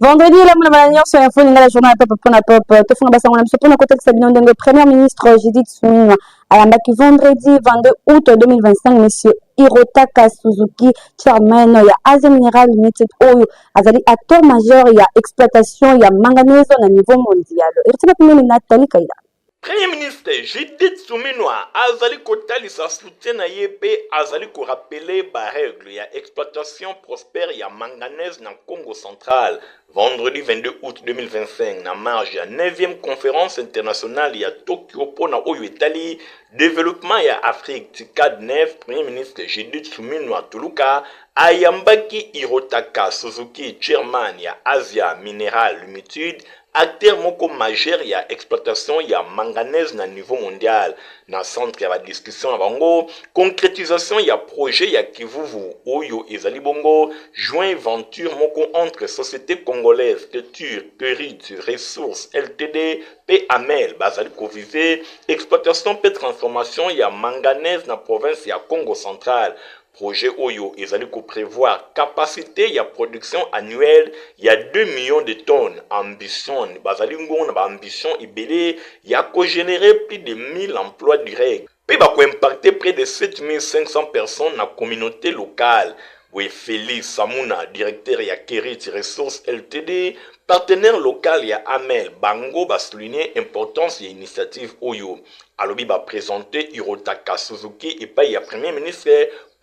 Vendredi, la Moulin sur l'info, la journée peuple pour la peuple. Te font bassin, on a pour le côté de Sabine le Premier ministre Judith Suminwa. À la vendredi 22 août 2025, monsieur Hirotaka Suzuki, chairman, il y a Asia Mineral Limited, Oyo, Azali, acteur majeur, il y a exploitation, il y a manganèse au niveau mondial. Et c'est la première Nathalie Kaïda. Premier ministre Judith Suminwa azali kotalisa soutien na yepe azali ko rappeler ba règle ya exploitation prospère ya manganèse na Congo central vendredi 22 août 2025 na marge ya 9e conférence internationale ya Tokyo pona oyo etali développement ya Afrique TICAD 9. Premier ministre Judith Suminwa Tuluka ayambaki Hirotaka Suzuki chairman ya Asia Mineral Limited acteur moko majeur ya exploitation ya manganèse na niveau mondial na centre ya ba discussion ya bango concrétisation ya projet ya Kivuvu oyo ezali bongo joint venture moko entre société congolaise Culture Kerit Ressources Ltd pe Amel bazali ko viser exploitation pe transformation ya manganèse na province ya Congo central. Projet Oyo ezali ko prévoir capacité ya production annuelle ya 2 millions de tonnes. Ambition bazali ngona ba ambition ibele ya ko générer plus de 1000 emplois directs. Pe ba ko impacter près de 7500 personnes na communauté locale. Oui, Félix Samuna, directeur ya Kerit Ressources Ltd, partenaire local ya Amel Bango ba souligner importance ya initiative Oyo. Alobi ba présenter Hirotaka Suzuki et pas ya premier ministre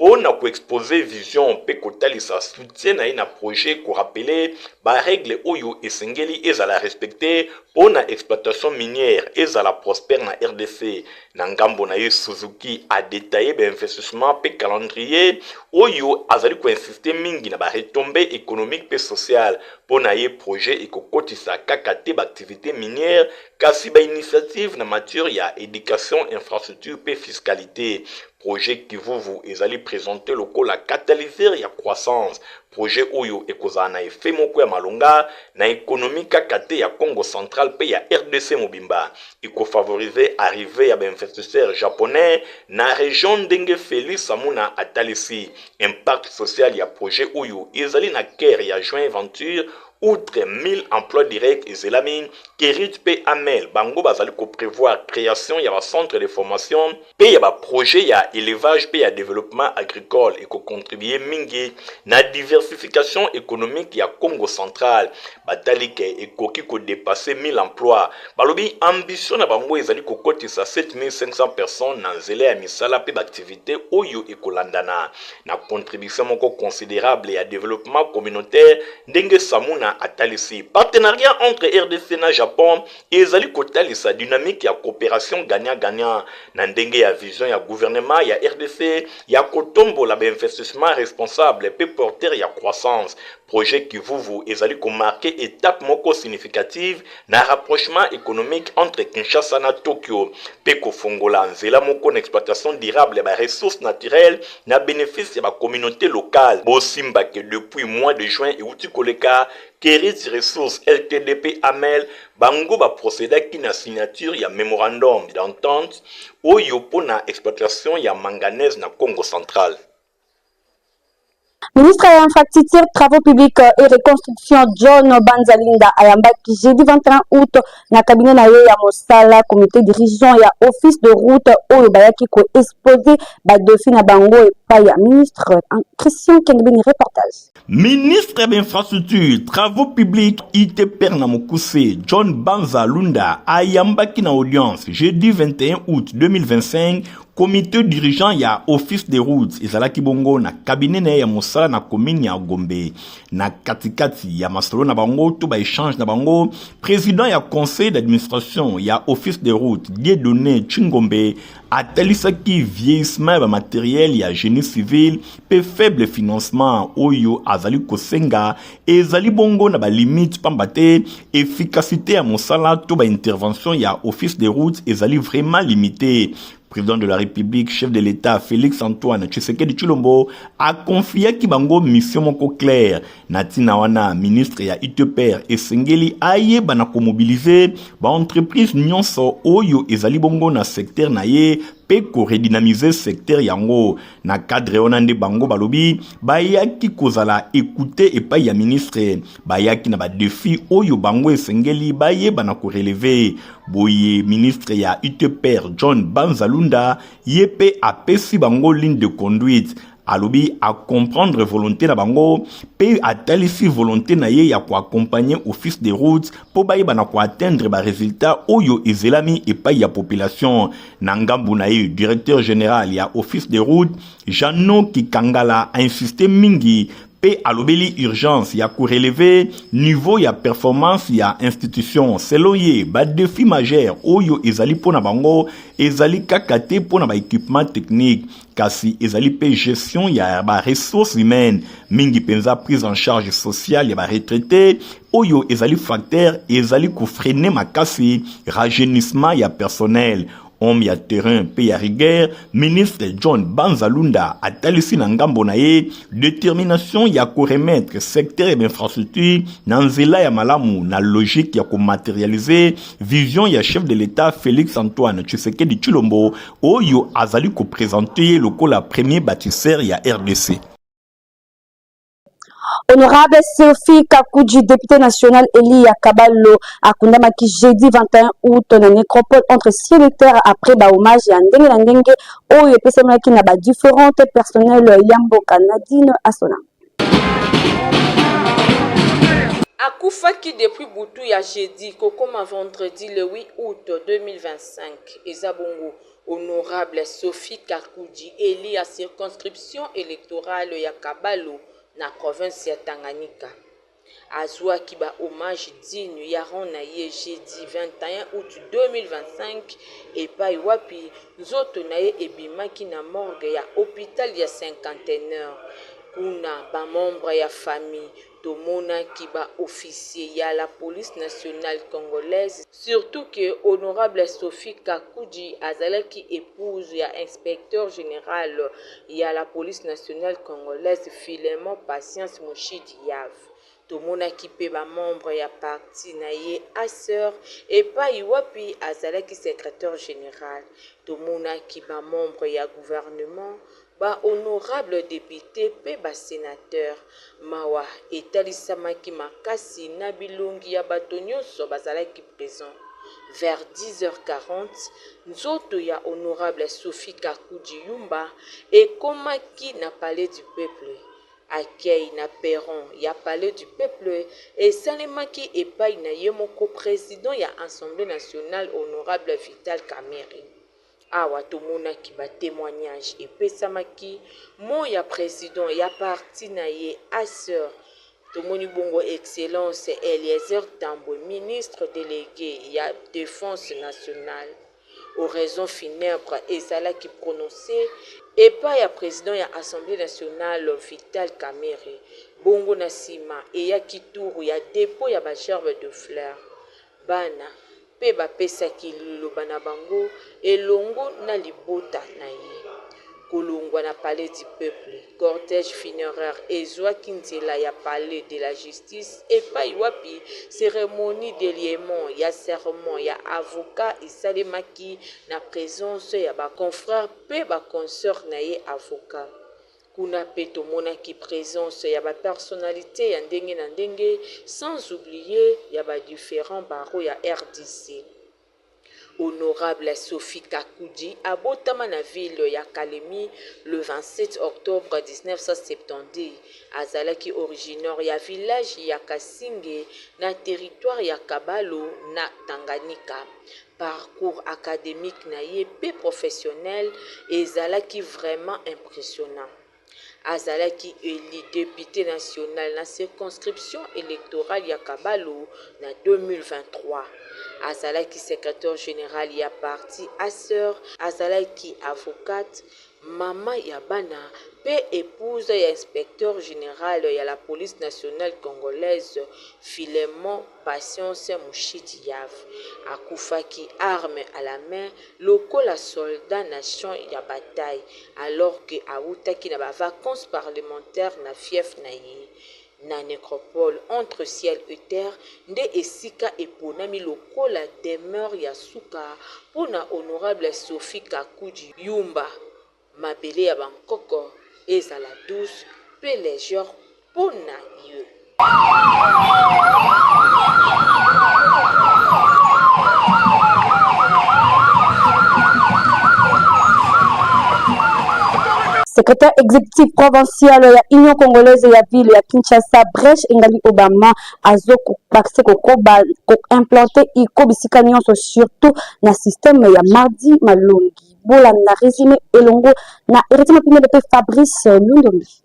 on a exposé vision pe kotalisa soutien na projet ko rappeler ba règle oyo esengeli ezala respecter pour na exploitation minière ezala prospère na RDC na ngambo na Suzuki a détaillé ba investissement pe calendrier oyo azali ko insister mingi na ba retombées économiques pe sociales pour na projet ekokotisa kakate ba activité minière kasi ba initiative na matière ya éducation infrastructure pe fiscalité. Projet Kivuvu ezali présenté lokola catalyseur ya croissance. Projet Oyo ekozana effet moko ya malonga na économie kakate ya Congo central pe ya RDC mobimba. Eko favoriser arrivée ya investisseurs japonais na région ndenge Félix Samuna atalisi. Impact social ya projet Oyo ezali na kere ya joint venture. Outre 1000 emplois directs et Zélamine, Kerit P. Amel, Bango bazali ko prévoir création y a un centre de formation, P. y a un projet y a élevage, P. y a développement agricole et ko contribuer mingi na diversification économique y a Congo central, batalike et koki ko dépasser 1000 emplois. Balobi ambition na bango ezali ko kotisa 7500 personnes na zélé ya misala pe d'activité oyo ekolandana na contribution moko considérable à développement communautaire ndenge Samuna atalisi partenariat entre RDC na Japon ezali kotalisa dynamique ya coopération gagnant-gagnant na ndenge ya vision ya gouvernement ya RDC ya kotombo la investissement responsable pe porteur ya croissance. Projet Kivuvu ezali ko marquer étape moko significative na rapprochement économique entre Kinshasa na Tokyo pe ko fongola nzela moko na exploitation durable ba ressources naturelles na bénéfice ya ba communauté locale. Bosimba que depuis mois de juin et outi koleka Kerit Ressources LTDP Amel Bango ba procédé qui na signature ya mémorandum d'entente oyo pona exploitation ya manganèse na Congo central. Ministre ya Infrastructure, Travaux publics et Reconstruction John Banzalinda ayambaki jeudi 21 août na cabinet na ye ya Mosala comité dirigeant ya office de route oyo bayaki ko exposer ba dossier na bango epai ya ministre Christian Kengbeni reportage. Ministre d'infrastructure, travaux publics, ITPR na Mokuse, John Banzalunda ayambaki na audience jeudi 21 août 2025 comité dirigeant ya office des routes ezalaki bongo na cabinet na ya Mosala na commune ya Gombe na katikati ya masolo na bango to ba échange na bango président ya conseil d'administration ya office des routes Dieudonné Chingombe atalisaki vieillissement ba matériel ya génie civil pe faible financement oyo azali kosenga ezali bongo na ba limite pambate efficacité ya Mosala to ba intervention ya office des routes ezali vraiment limité. Président de la République, chef de l'État, Félix Antoine Tshisekedi Tshilombo, a confié ki bango mission moko claire. Natina wana, ministre ya ITPR et Sengeli aye banako mobiliser ba entreprise nyonso oyo ezali bongo na secteur na ye pe ko redynamiser secteur yango na cadre onande bango balobi bayaki kozala écouter et pas ya ministre bayaki na ba défi oyo bango esengeli baye bana ko relever boye ministre ya UTPR John Banzalunda yepe apesi bango ligne de conduite alobi à comprendre volonté na bango pe atalisi volonté na ye ya ko accompagner office des routes po baye bana ko atteindre ba résultat oyo ezelami et pas ya population na ngambu na ye directeur général ya office des routes Jano Kikangala a insisté mingi pe alobeli urgence ya ko relever niveau ya performance ya institution selon ye ba défi majeur oyo ezali pona bango ezali kakate pona ba équipement technique kasi ezali pe gestion ya ba ressources humaines mingi penza prise en charge sociale ya ba retraité oyo ezali facteur ezali ko freiner makasi rajeunissement ya personnel homme ya terrain pe ya rigueur ministre John Banzalunda atalisi na ngambo na ye détermination ya ko remettre secteur d'infrastructure na nzela ya malamu na logique ya ko matérialiser vision ya chef de l'État Félix Antoine Tshisekedi Tshilombo oyo azali ko présenter lokola premier bâtisseur ya RDC. Honorable Sophie Kakouji, député national Eli Yakabalo, a condamné jeudi 21 août dans la nécropole entre ciel et terre après ba hommage à Ndenge Oyo pesema qui n'a pas différentes personnels Yambo Canadine à Sona. Akufaki depuis Boutou ya jeudi, comme vendredi le 8 août 2025, Ezabongo, honorable Sophie Kakouji, élie à circonscription électorale ya Kabalo, na province ya Tanganyika. Azwa kiba hommage digne ya rona ye jeudi 21 août 2025 et pa wapi nzoto na ye ebimaki na morgue ya hôpital ya cinquantenaire kuna ba membre ya famille tomona kiba officier ya la police nationale congolaise surtout que honorable Sophie Kakouji azalaki épouse ya inspecteur général ya la police nationale congolaise Philemon Patience Moshidi Yav. Tomonaki pe ba membre ya parti na ye aseur et pa wapi azalaki secrétaire général. Tomonaki ba membre ya gouvernement ba honorable député pe ba sénateur mawa etalisamaki makasi na bilongi ya bato nyonso bazalaki présent. Vers 10h40, nzoto ya honorable Sophie Kakouji Yumba ekomaki na palais du peuple. Accueil na perron ya palais du peuple et salemaki epai na ye moko président ya Assemblée nationale honorable Vital Kamerhe. Awa tomonaki ba témoignage epesamaki mo ya président ya parti na ye aseur tomoni bongo excellence Eliezer Tambo ministre délégué ya défense nationale oraison funèbre ezalaki prononcé epai ya président ya Assemblée nationale Vital Kamerhe bongo na sima eyaki tour ya dépôt ya ba gerbe de fleurs bana pe bapesaki liloba na bango elongo na libota na ye kolongwa na palais du peuple cortège funéraire ezwaki nzela ya palais de la justice epai wapi cérémonie d'éliement ya serment ya avocat esalemaki na présence ya baconfrère pe baconsœur na ye avocat kuna pe tomonaki présence ya bapersonnalité ya ndenge na ndenge sans oublier ya badifférents barreaux ya RDC. Honorable Sophie Kakouji abotama na ville ya Kalemi le 27 octobre 1970. Azalaki originaire ya village ya Kasinge na territoire ya Kabalo na Tanganyika. Parcours académique na ye pe professionnel ezalaki vraiment impressionnant. Azalaki élu député national na circonscription électorale ya Kabalo na 2023. Azalaki secrétaire général ya parti aseur, azalaki avocate, mama ya bana pe épouse ya inspecteur général ya la police nationale congolaise Philemon Patience Moshidi Yav. Akufaki arme à la main lokola soldat nation ya bataille alors que autaki na ba vacances parlementaires na fief na ye. na nécropole entre ciel et terre nde esika eponami lokola demeure ya suka mpona honorable Sophie Kakudi Yumba. Mabele ya bankoko ezala douce pe légère mpona ye. Secrétaire exécutif provincial ya Union congolaise ya ville ya Kinshasa Brèche Engali Obama azoko bakse ko implanter iko bisika nyonso surtout na système ya mardi malongi bola na résumé elongo na rythme pime de Fabrice Lundombi.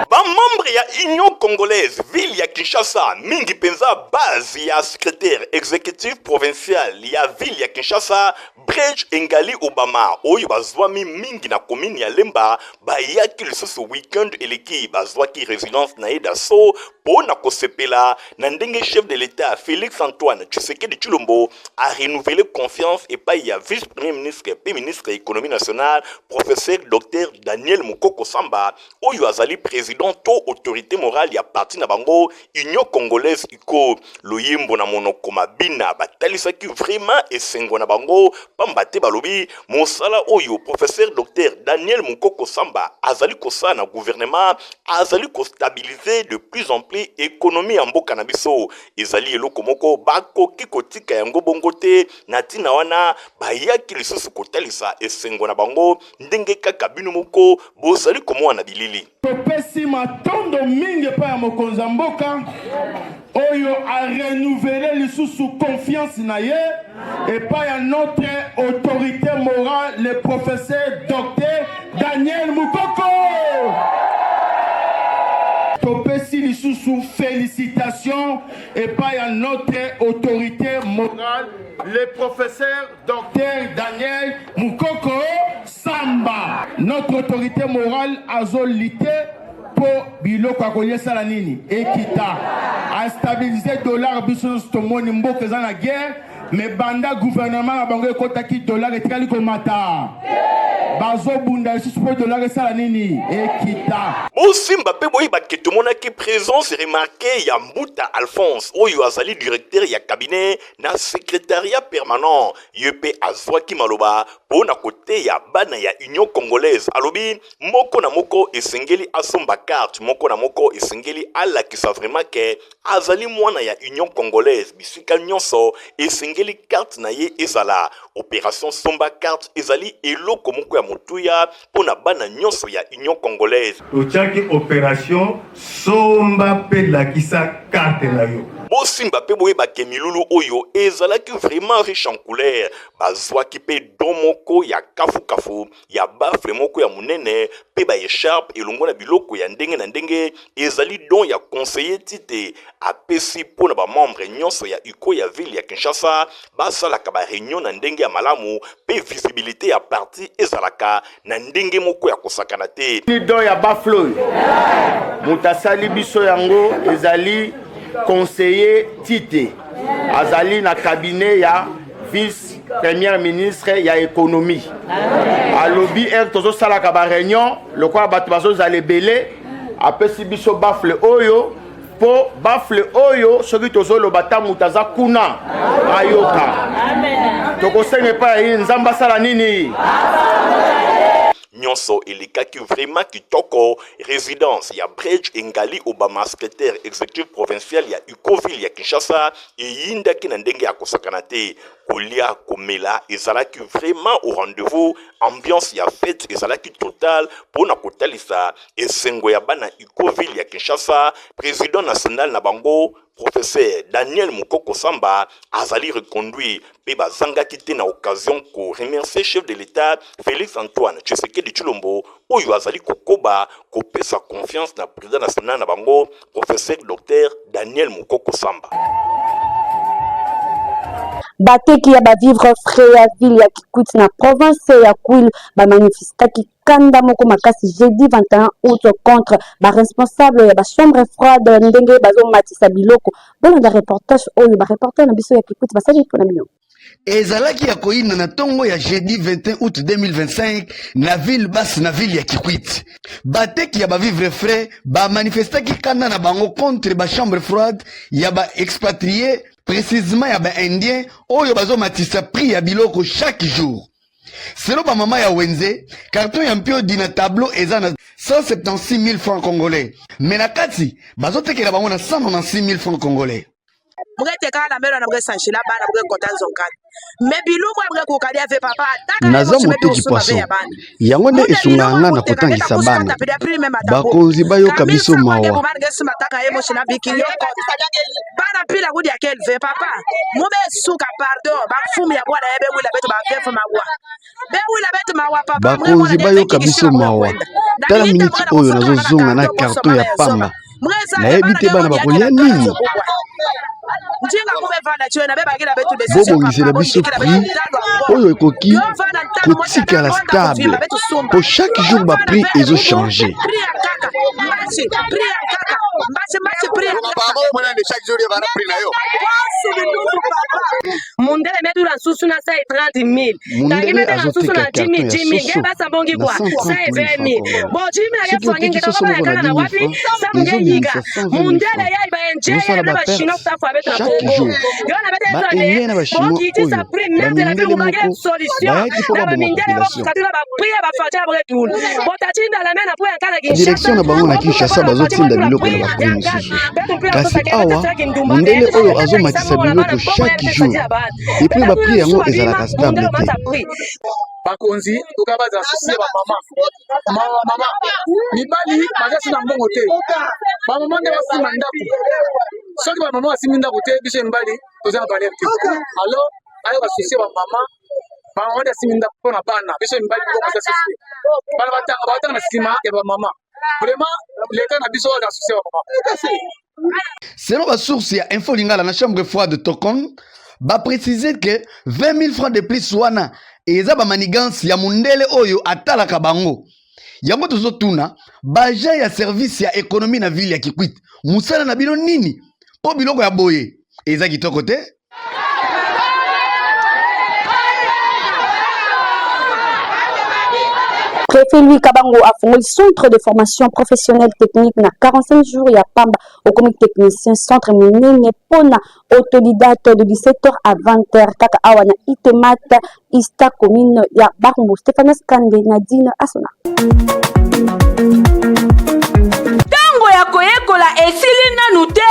Bamembre ya Union congolaise ville ya Kinshasa mingi penza base ya secrétaire exécutif provincial ya ville ya Kinshasa Brèche Engali Obama oyo bazwami mingi na commune ya Lemba bayaki lisusu weekend eleki bazwaki résidence na Edaso pona kosepela na ndenge chef de l'État Félix Antoine Tshisekedi Tshilombo a renouvelé confiance et pa ya vice-premier ministre et ministre de l'économie nationale professeur Dr Daniel Mukoko Samba oyo azali président to autorité morale ya parti na bango Union congolaise iko loyembo na monoko mabina batalisaki vraiment esengo na bango pambate balobi mosala oyo professeur Dr Daniel Mukoko Samba azali kosala na gouvernement azali ko stabiliser de plus en plus économie ya mboka na biso ezali eloko moko bakoki kotika yango bongo te na tina wana bayaki lisusu kotalisa esengo na bango ndenge kaka bino moko bozali komona bilili topesi matondo mingi pa ya mokonza mboka oyo a renouvelé lisusu confiance na ye et pas ya notre autorité morale le professeur Dr Daniel Mukoko. Topesi lisusu félicitations et pas à notre autorité morale le professeur Dr Daniel Mukoko Samba. Notre autorité morale a zolité pour biloko akoye sala nini ekita a stabiliser dollar biso tomoni mboka za na guerre mais banda gouvernement na bango ekotaki dollar etikali komata bazo bunda lisusu po dollar esala nini ekita Bosimba pe boyi baketo monaki présence remarquée ya Mbuta Alphonse oyo azali directeur ya cabinet na secrétariat permanent yepe azwaki maloba pona kote ya bana ya Union congolaise alobi moko na moko esengeli asomba carte moko na moko esengeli alakisa vraiment ke azali mwana ya Union congolaise bisika nyonso esengeli carte na ye ezala opération somba carte ezali eloko moko ya motuya pona bana nyonso ya Union congolaise tochaki opération somba pe lakisa carte na yo Bosimba pe boye bakemilulu oyo ezalaki vraiment riche en couleur bazwaki pe don moko ya kafu ya bafle moko ya munene pe ba écharpe elongo na biloko ya ndenge na ndenge ezali don ya conseiller tite apesi pona ba membre nyonso ya uko ya ville ya Kinshasa basalaka ba réunion na ndenge ya malamu pe visibilité ya parti ezalaka na ndenge moko ya kosakana te ni don ya bafle mutasali biso yango ezali conseiller Tite azali na cabinet ya vice premier ministre ya économie alobi tozo salaka ba réunion lokwa bato bazo zale belé apesi biso bafle oyo po bafle oyo soki tozo lobata mutaza kuna ayoka tokosenge pa yi nzamba sala nini nyonso elikaki vraiment kitoko résidence ya Brèche Engali Obama secrétaire exécutif provincial ya Ukoville ya Kinshasa eyindaki na ndenge ya kosakana te kolia komela ezalaki vraiment au rendez-vous ambiance ya fête ezalaki total pona kotalisa esengo ya bana Ukoville ya Kinshasa président national na bango professeur Daniel Mukoko Samba azali reconduit pe bazangaki te na occasion ko remercier chef de l'État Félix Antoine Tshisekedi Tshilombo oyo azali kokoba kopesa confiance na président national na bango professeur Dr Daniel Mukoko Samba. Bateki ya bavivre frais ya ville ya Kikwit na province ya Kwilu bamanifestaki kanda moko makasi jeudi 21 août contre responsable ya chambre froide ndenge bazomatisa biloko bolanda reportage oyo reporter na biso ya Kikwit basali mpona bino. ezalaki ya koyina na tongo ya jeudi 21 août 2025 na ville basse na ville ya Kikwit. Bateki ya ba vivre frais ba manifestaki kanda na bango contre ba chambre froide ya ba expatrié, précisément ya ba indien oyo bazo matisa prix ya biloko chaque jour. Selon ba mama ya Wenze, carton ya mpio dina tableau eza na 176 000 francs congolais. Mais na kati bazo tekela bango na 196 000 francs congolais. Naza moteki poisson yango nde esunganga na kotangisa bana bakonzi bayoka biso mawa bakonzi bayoka biso mawa tala miniti oyo nazozonga na karton ya pamba nayebi te bana bakolia nini bobongisela biso prix oyo ekoki kotikala stable po chaque jour baprix ezochange. Mundele metu la susu na sa 30 000. Tangi metu la susu na 10 000. Nge basa bongi kwa sa 20 000. Bo jimi na gefu wangi ngeta kwa yakana na wapi sa munge yiga. Mundele ya iba enje ya na ba shino staff abetu na Congo. Yo na bete trane. Bo kiti sa prix mete na bilu magere solution. Na ba mindele ba katila ba priya ba fatia ba retul. Bo tatinda la mena po yakana Kinshasa. Direction na bango na Kinshasa bazotinda biloko na ba prix misusu. Kasi awa mundele oyo azomatisa biloko chaque jour epuis baprix yango ezalaka stable te. Bakonzi tokabaza susi ba mama mibali magasi na mbongo te ba mama nde basima ndako soki ba mama basimi ndako te biso mibali tozana valeur te alors ayo basusi ba mama nde asimi ndako mpona bana biso mibali bongo eza susi bana batanga na nsima ya ba mama vraiment leta na biso oyo asusi ba mama. Selon la source ya Info Lingala na chambre froide de Tokon, ba préciser que 20 000 francs de plus wana eza ba manigance ya mundele oyo atalaka bango. Yango tozotuna baja ya service ya économie na ville ya Kikwit. Musala na bino nini? Po biloko ya boye eza kitoko te? Préfet Louis Kabango a fondé le centre de formation professionnelle technique na 45 jours ya pamba au comité technicien centre menene pona autodidacte de 17h à 20h kaka awana itemat ista commune ya Barumbu. Stéphane Skande Nadine Asona. Tango ya koyekola esili nanu te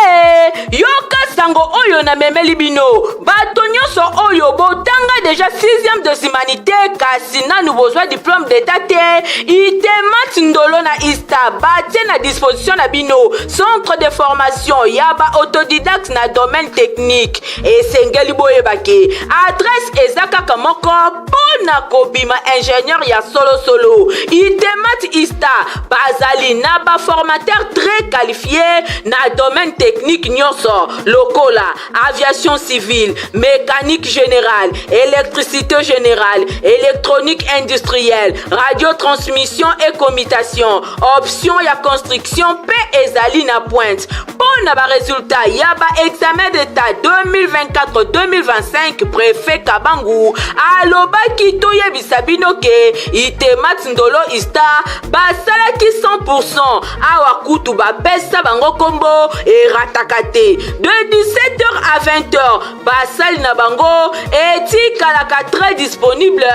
yoka sango oyo na memeli bino bato nyonso oyo botanga déjà 6e de humanité kasi nanu bozwa diplôme d'état te itemat ndolo na ista batie na disposition na bino centre de formation ya ba autodidacte na domaine technique esengeli boyebake adresse eza kaka moko pona kobima ingénieur ya solo itemat ista bazali na ba formateur très qualifié na domaine technique nyonso lokola aviation civile, mécanique générale, électricité générale, électronique industrielle, radiotransmission et commutation, option ya construction P ezali na pointe. Pour na ba résultat ya ba examen d'état 2024-2025 préfet Kabangu aloba kito yebisa bino ke itemat ndolo ista basalaki 100% awa kutu ba pesa bango kombo e ratakate de 17h à 20h basali na bango etikalaka très disponible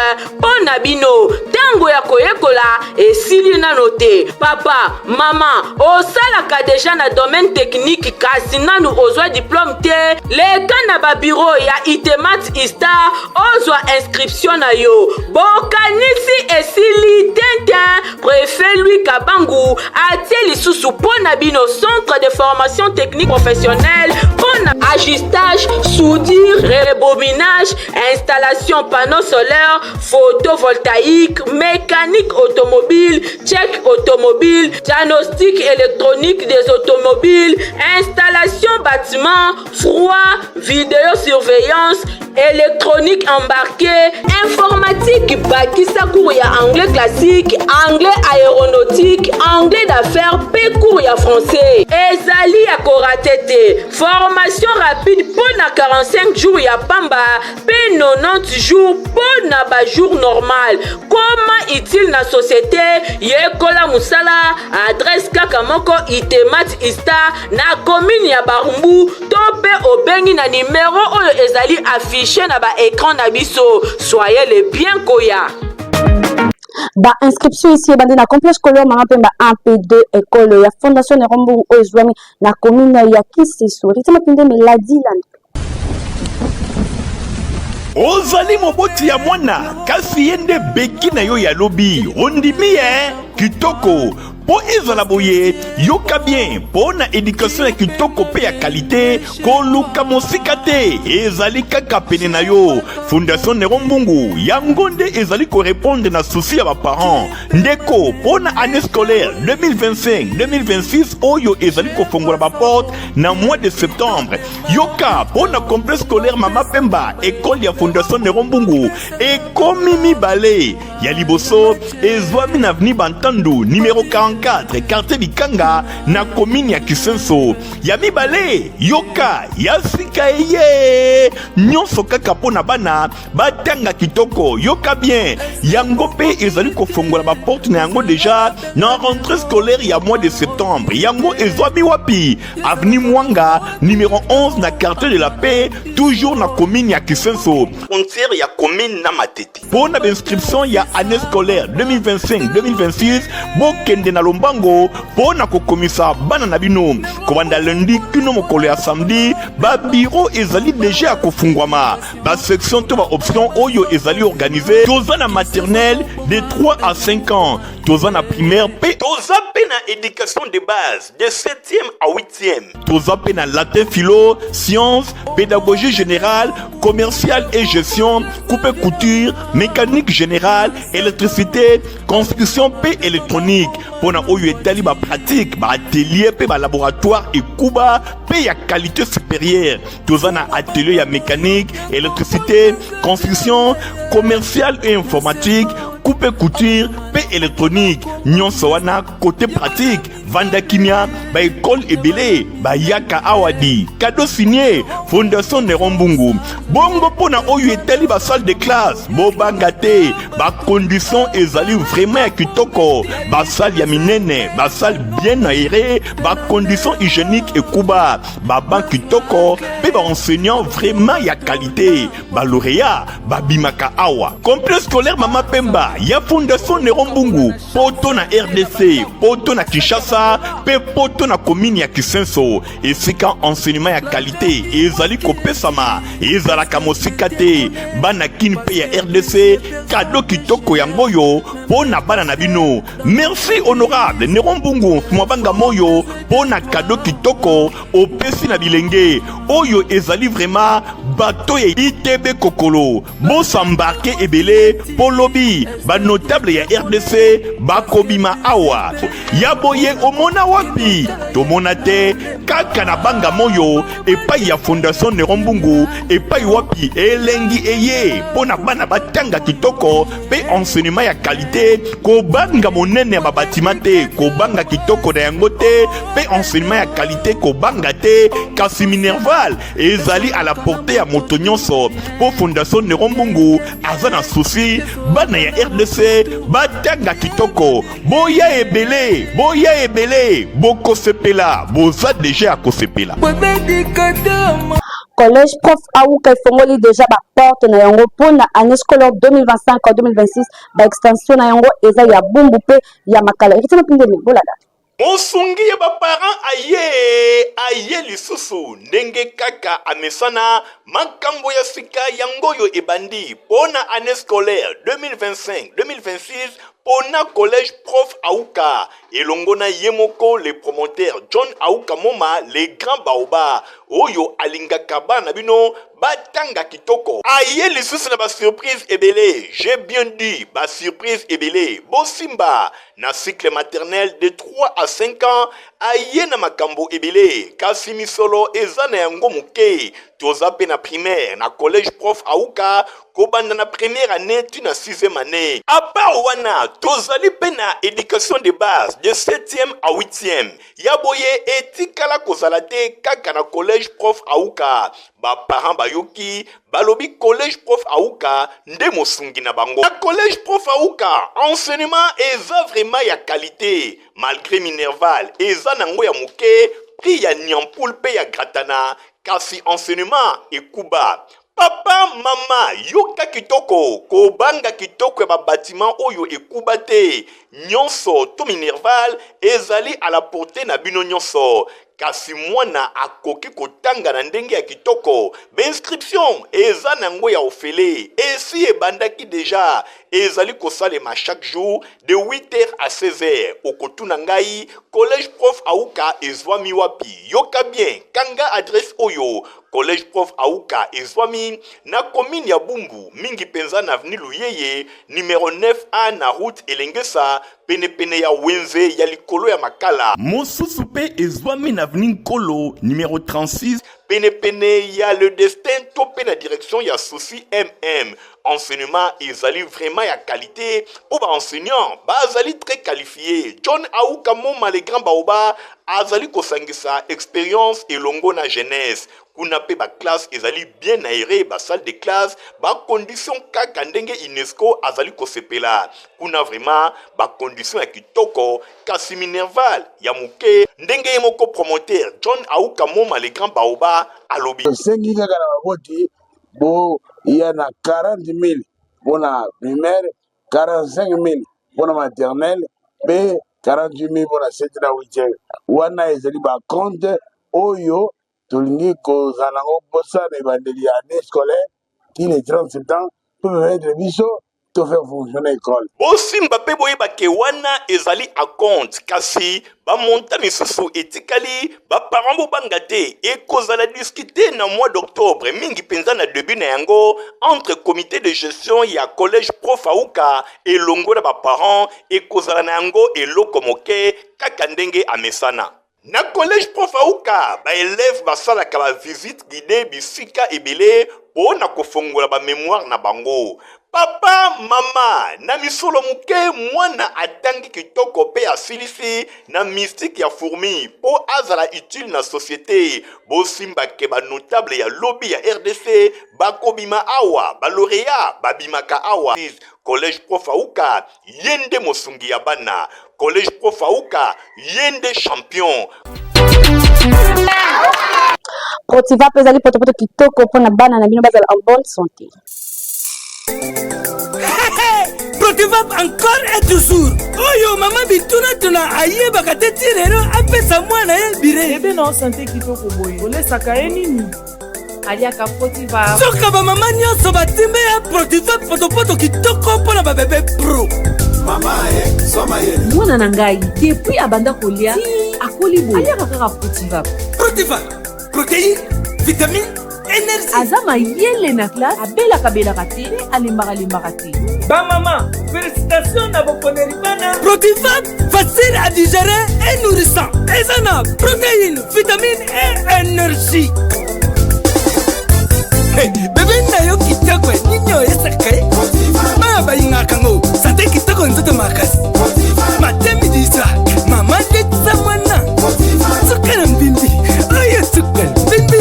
pour na bino tango ya koyekola esili nano te papa mama osalaka déjà na domaine technique kasi nanu ozwa diplôme te leka na ba bureau ya itemat ista ozwa inscription na yo bokanisi esili tenten préfet Louis Kabangu atie lisusu pona bino centre de formation technique professionnelle pona ajustage, soudure, rebobinage, installation panneaux solaires, photovoltaïque, mécanique automobile, check automobile, diagnostic électronique des automobiles, installation bâtiment, froid, vidéosurveillance, électronique embarquée, informatique, bakisa cours ya anglais classique, anglais aéronautique, anglais d'affaires, pe cours ya français. Ezali ya koratete, formation rapide pour na 45 jours ya pamba pe 90 jours pour na ba jour normal. Comment utile na société yekola musala adresse kaka moko itemat ista na commune ya Barumbu to pe obengi na numéro oyo ezali affiché na ba écran na biso. Soyez les bien koya. Inscription ici bandi na complexe scolaire mama pemba 1P2 école ya fondation de Rombo ozwami na commune ya Kisiso. Ritima pinde meladi land. Ozali moboti ya mwana kasi yende beki na yo ya lobi ondimi kitoko po ezala boye yoka bien po na éducation ya kitoko pe ya qualité koluka mosika te ezali kaka pene na yo. Fondation Nero Mbungu yango nde ezali ko répondre na souci ya ba parents ndeko po na année scolaire 2025-2026 oyo ezali ko fongola ba porte na mois de septembre. Yoka po na complexe scolaire Mama Pemba école ya Fondation Nero Mbungu ekomi mibale ya liboso ezwami na avenue Bantandu numéro 44 quartier Bikanga na commune ya Kisenso. Ya mibale yoka ya sika ye nyonso kaka pona bana batanga kitoko yoka bien yango pe ezali ko fongola ba porte na yango déjà na rentrée scolaire ya mois de septembre. Yango ezwami wapi avenue Mwanga numéro 11 na quartier de la Paix toujours na commune ya Kisenso frontière ya commune na Matete. Pour na inscription ya année scolaire 2025-2026 bokende na Lombango pour na kokomisa bana na bino kobanda lundi kino mokolo ya samedi ba bureau ezali déjà kofungwama ba section to ba option oyo ezali organisé toza na maternelle de 3 à 5 ans toza na primaire pe toza pe na éducation de base de 7e à 8e toza pe na latin philo sciences pédagogie générale commerciale et gestion coupe couture mécanique générale électricité construction pe électronique pour na oyo etali ba pratique ba atelier pe ba laboratoire et kuba pe ya qualité supérieure toza na atelier ya mécanique électricité construction commerciale et informatique coupe couture pe électronique nyonso wana côté pratique vanda kimia ba école ebele ba yaka awadi cadeau signé Fondation Nero Mbungu bongo pona oyo etali ba salle de classe bobanga te ba condition ezali vraiment ya kitoko ba salle ya minene ba salle bien aérée ba condition hygiénique et kuba ba banc kitoko pe ba enseignant vraiment ya qualité ba lauréat ba bimaka awa complexe scolaire Mama Pemba ya Fondation Nero Mbungu poto na RDC poto na Kinshasa pe poto na commune ya Kisenso esika enseignement ya qualité ezali kopesama ezalaka mosika te bana kini pe ya RDC cadeau kitoko ya ngoyo pona bana na bino. Merci honorable Nero Mbungu mwabanga moyo pona cadeau kitoko opesi na bilenge oyo ezali vraiment bateau ya ITB Kokolo bosa embarqué ebele polobi ba notable ya RDC bakobima awa ya boye omona wapi tomona te kaka na banga moyo epai ya Fondation Nero Mbungu epai wapi elengi eye pona bana batanga kitoko pe enseignement ya qualité ko banga monene ya babatima te ko banga kitoko na yango te pe enseignement ya qualité ko banga te kasi Minerval ezali à la portée ya moto nyonso po Fondation Nero Mbungu aza na souci bana ya RDC batanga kitoko boya ebele boko sepela boza déjà à kosepela. Collège prof Aouka ifongoli déjà ba porte na yango pona année scolaire 2025-2026 ba extension na yango eza ya bumbu pe ya makala. Ritima pinde bolada. Mosungi ya baparent aye lisusu ndenge kaka amesana makambo ya sika yangoyo ebandi pona année scolaire 2025-2026 pona collège prof Aouka elongona yemoko le promoteur John Aouka Moma le grand baoba oyo alingaka bana bino batanga kitoko aye lisusu na ba surprise ebele. J'ai bien dit ba surprise ebele bosimba na cycle maternel de 3 à 5 ans aye na makambo ebele kasi misolo eza na yango muke toza pe na primaire na collège prof auka kobanda na première année tu na 6e année. À part wana tozali pe na éducation de base de 7e à 8e. Yaboye etikala kozala te kaka na collège prof auka. Ba parents bayoki balobi collège prof auka nde mosungi na bango. Na collège prof auka enseignement eza vraiment ya qualité malgré Minerval eza nango ya moke prix ya nyampoul pe ya gratana kasi enseignement ekuba. Papa, mama, yoka kitoko, kobanga kitoko ya bâtiment oyo ekuba te. Nyonso to Minerval ezali à la portée na bino nyonso. Kasi mwana akoki kotanga na ndenge ya kitoko. Inscription eza nango ya ofele. Esi ebandaki déjà ezali kosalema chaque jour de 8h à 16h. Okotuna ngai collège prof auka ezwami wapi. Yoka bien kanga adresse oyo. Collège prof auka ezwami na commune ya Bumbu mingi penza na avenue Luyeye numéro 9A na route Elengesa pene ya Wenze ya likolo ya Makala. Mosusu pe ezwami na avenue Nkolo numéro 36 pene ya le destin topé na direction ya souci MM. Enseignement ezali vraiment ya qualité pour ba enseignant bazali très qualifié. John Aouka Moma le grand baoba azali kosangisa expérience et longo na jeunesse. Kuna pe ba classe ezali bien aéré ba salle de classe ba condition kaka ndenge UNESCO azali kosepela. Kuna vraiment ba condition ya kitoko kasi Minerval ya muke ndenge yemoko promoteur John Aouka Moma le grand baoba alobi. Sengi kaka na maboti bo ya na 40 000 pour la primaire, 45 000 pour la maternelle, et 48 000 pour la 7e et 8e. Wana ezali ba compte oyo tolingi kozala ngo bossa na bandeli année scolaire qui les 30 septembre peut être biso to faire fonctionner l'école. Bosimba pe boyeba ke wana ezali a compte kasi ba monta misusu etikali ba parents bo bangate e kozala discuter na mois d'octobre mingi penza na début na yango entre comité de gestion ya collège prof auka et longo na ba parents e kozala na yango eloko moke kaka ndenge amesana. Na collège prof auka ba élève basalaka ba visite guidée bisika ebele po na kofongola ba mémoire na bango. Papa, mama, na misolo muke mwana atangi kitoko pe asilisi na mystique ya fourmi po azala utile na société. Bosimba ke ba notable ya lobby ya RDC bakobima awa, ba lauréat babimaka awa. Collège prof auka yende mosungi ya bana. Collège prof auka yende champion. Protiva pezali poto kitoko pona bana na bino bazala en bonne santé. Protivap encore et toujours. Oyo mama bituna tuna ayeba kateti rero apesa mwana ye bire. Ebe na santé kitoko boye. Olesaka ye nini? Aliaka Protivap. Soka ba mama nyonso batimbe ya Protivap poto kitoko pona ba bébé pro. Mama soma ye. Mwana na ngai depuis abanda kolia akoli boye. Aliaka kaka Protivap. Protivap. Protéine, vitamine, énergie. Azama yele na classe abelaka te alimbaka te. Ba maman, félicitations na bokoneri bana. Protivap, facile à digérer et nourrissant. Ezana, protéines, vitamines et énergie. Hey, bébé na yo kitoko ninyo esaka. Ma ba ingaka ngo, sate kitoko nzoto makasi. Matemi disa, mama detsa mwana. Sukana mbimbi, oye sukana mbimbi.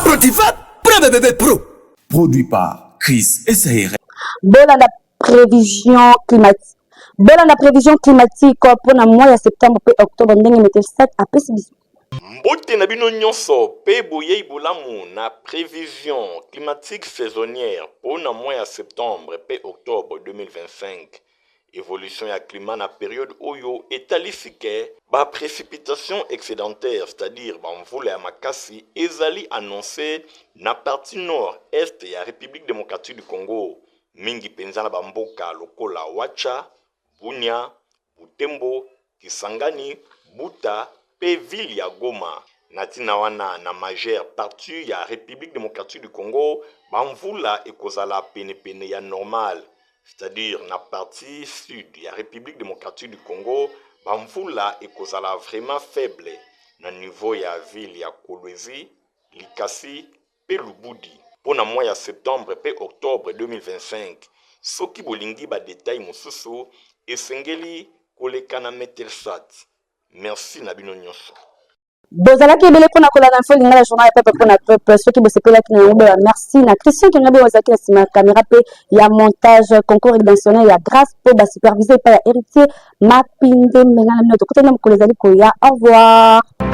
Protivap, pro bébé pro. Produit par Chris SAR. Bolanda prévision climatique. Bolanda prévision climatique pour le mois de septembre et octobre ndenge metel 7 à PCB. Mbote na bino nyonso pe boye bulamu na prévision climatique saisonnière pour le mois de septembre et octobre 2025. Évolution ya climat na période oyo etalisike ba précipitation excédentaire, c'est-à-dire ba mvula ya makasi ezali annoncé na partie nord-est ya République démocratique du Congo. Mingi penza na bamboka lokola Wacha, Bunia, Butembo, Kisangani, Buta, pe ville ya Goma. Natina wana na majeure partie ya République démocratique du Congo, bamvula ekozala pene ya normal. C'est-à-dire na partie sud ya République démocratique du Congo, bamvula ekozala vraiment faible na niveau ya ville ya Kolwezi, Likasi, pe lubudi pona mois ya septembre pe octobre 2025. Soki bolingi ba détail mosusu esengeli koleka na Metelsat. Merci na bino nyonso. bozalaki ebele mpona kolanda info linga la journal ya peuple mpona peuple soki bosepelaki na yango merci na Christian Kingabe ozalaki na nsima ya caméra pe ya montage concours redactionnel ya grâce po basupervise epai ya héritier Mapinde Mbenga na bino tokutani na mokolo ezali koya. Au revoir.